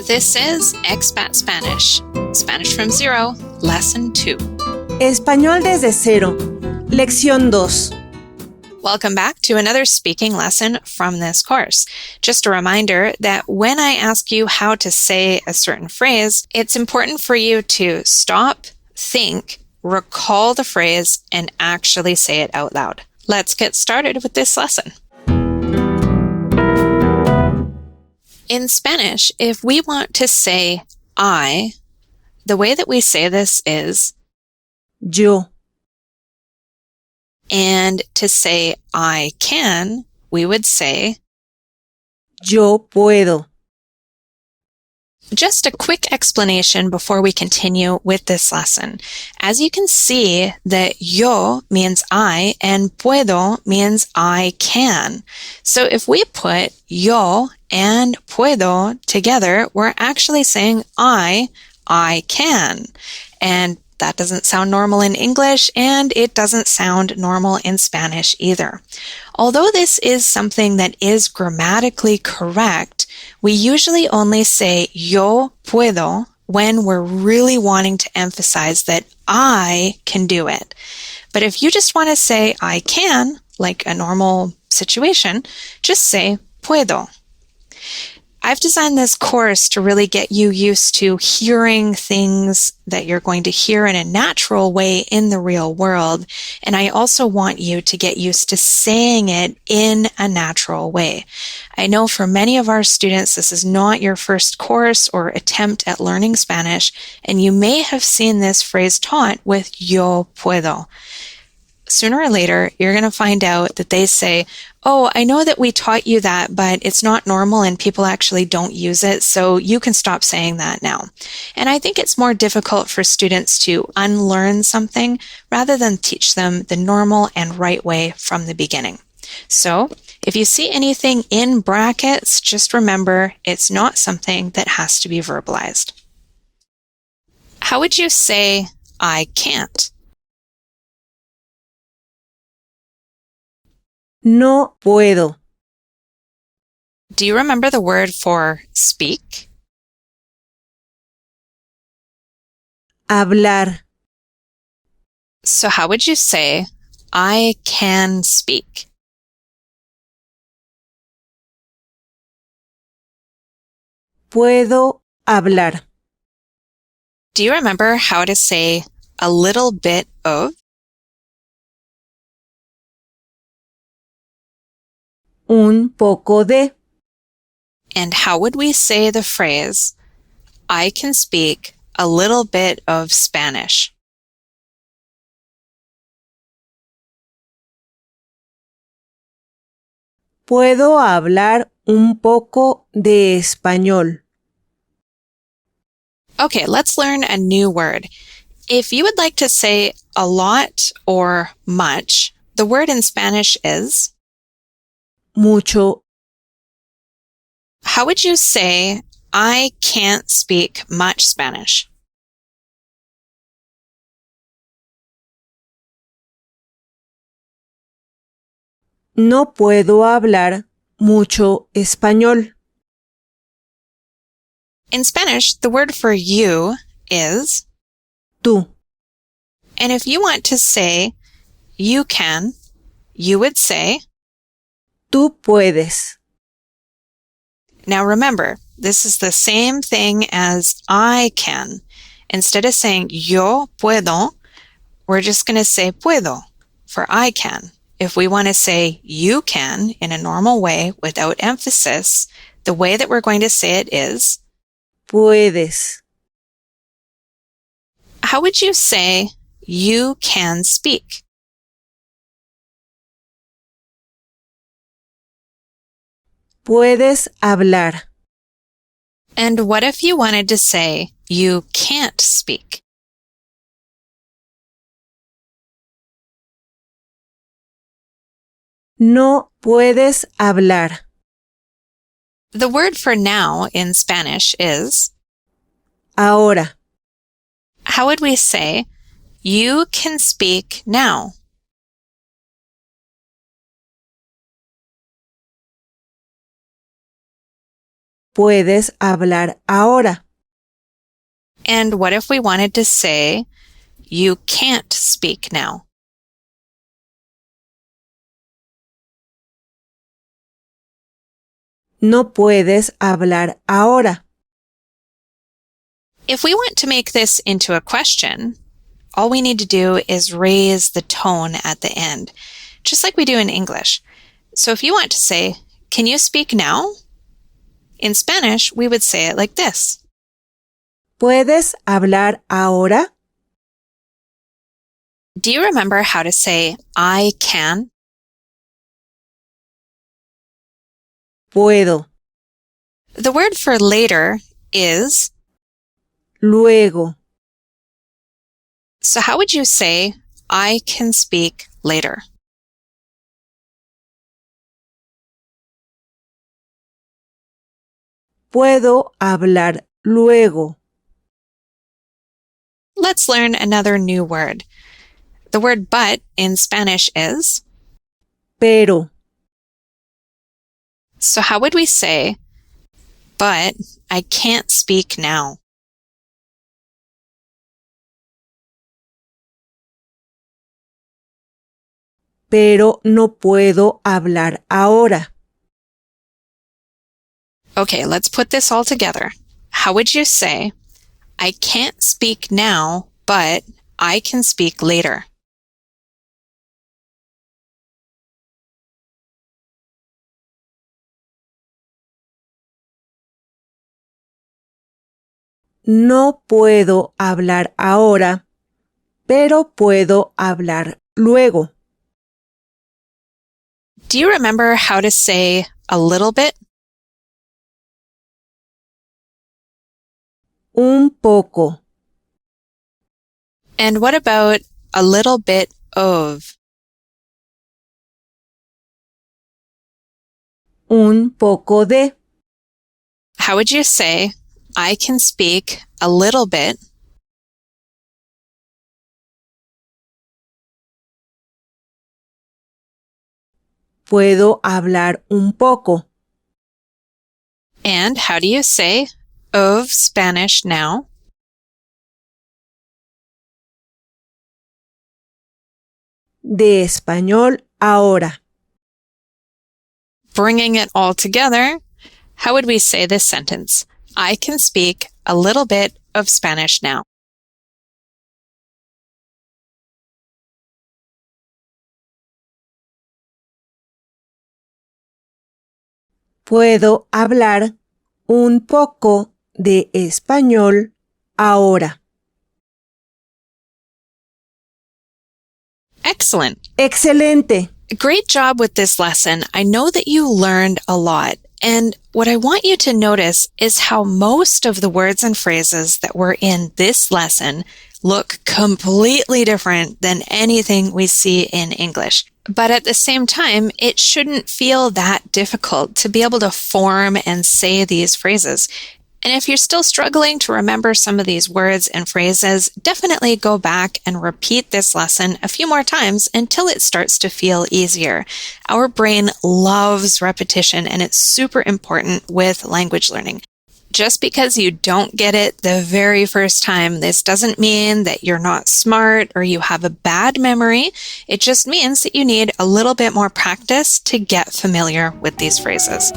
This is Expat Spanish, Spanish from Zero, Lesson 2. Español desde cero, Lección 2. Welcome back to another speaking lesson from this course. Just a reminder that when I ask you how to say a certain phrase, it's important for you to stop, think, recall the phrase, and actually say it out loud. Let's get started with this lesson. In Spanish, if we want to say I, the way that we say this is Yo. And to say I can, we would say Yo puedo. Just a quick explanation before we continue with this lesson. As you can see that yo means I and puedo means I can. So if we put yo and puedo together, we're actually saying I can. And that doesn't sound normal in English, and it doesn't sound normal in Spanish either. Although this is something that is grammatically correct, we usually only say yo puedo when we're really wanting to emphasize that I can do it. But if you just want to say I can, like a normal situation, just say puedo. I've designed this course to really get you used to hearing things that you're going to hear in a natural way in the real world. And I also want you to get used to saying it in a natural way. I know for many of our students, this is not your first course or attempt at learning Spanish, and you may have seen this phrase taught with yo puedo. Sooner or later, you're going to find out that they say, oh, I know that we taught you that, but it's not normal and people actually don't use it, so you can stop saying that now. And I think it's more difficult for students to unlearn something rather than teach them the normal and right way from the beginning. So, if you see anything in brackets, just remember it's not something that has to be verbalized. How would you say, I can't? No puedo. Do you remember the word for speak? Hablar. So how would you say, I can speak? Puedo hablar. Do you remember how to say a little bit of? Un poco de. And how would we say the phrase, I can speak a little bit of Spanish? Puedo hablar un poco de español. Okay, let's learn a new word. If you would like to say a lot or much, the word in Spanish is Mucho. How would you say, I can't speak much Spanish? No puedo hablar mucho español. In Spanish, the word for you is Tú. And if you want to say you can, you would say Tú puedes. Now remember, this is the same thing as I can. Instead of saying yo puedo, we're just going to say puedo for I can. If we want to say you can in a normal way without emphasis, the way that we're going to say it is Puedes. How would you say you can speak? Puedes hablar. And what if you wanted to say you can't speak? No puedes hablar. The word for now in Spanish is Ahora. How would we say you can speak now? puedes hablar ahora. And what if we wanted to say, you can't speak now? No puedes hablar ahora. If we want to make this into a question, all we need to do is raise the tone at the end, just like we do in English. So if you want to say, can you speak now? In Spanish, we would say it like this. ¿Puedes hablar ahora? Do you remember how to say, I can? Puedo. The word for later is, Luego. so how would you say, I can speak later? Puedo hablar luego. Let's learn another new word. The word but in Spanish is, Pero. so how would we say, but I can't speak now? Pero no puedo hablar ahora. Okay, let's put this all together. How would you say, I can't speak now, but I can speak later? No puedo hablar ahora, pero puedo hablar luego. Do you remember how to say a little bit? Un poco. And what about a little bit of? Un poco de. How would you say, I can speak a little bit? Puedo hablar un poco. And how do you say of Spanish now? De español ahora. Bringing it all together, how would we say this sentence? I can speak a little bit of Spanish now. Puedo hablar un poco de español ahora. Excellent. Excelente. Great job with this lesson. I know that you learned a lot. And what I want you to notice is how most of the words and phrases that were in this lesson look completely different than anything we see in English. But at the same time, it shouldn't feel that difficult to be able to form and say these phrases. And if you're still struggling to remember some of these words and phrases, definitely go back and repeat this lesson a few more times until it starts to feel easier. Our brain loves repetition, and it's super important with language learning. Just because you don't get it the very first time, this doesn't mean that you're not smart or you have a bad memory. It just means that you need a little bit more practice to get familiar with these phrases.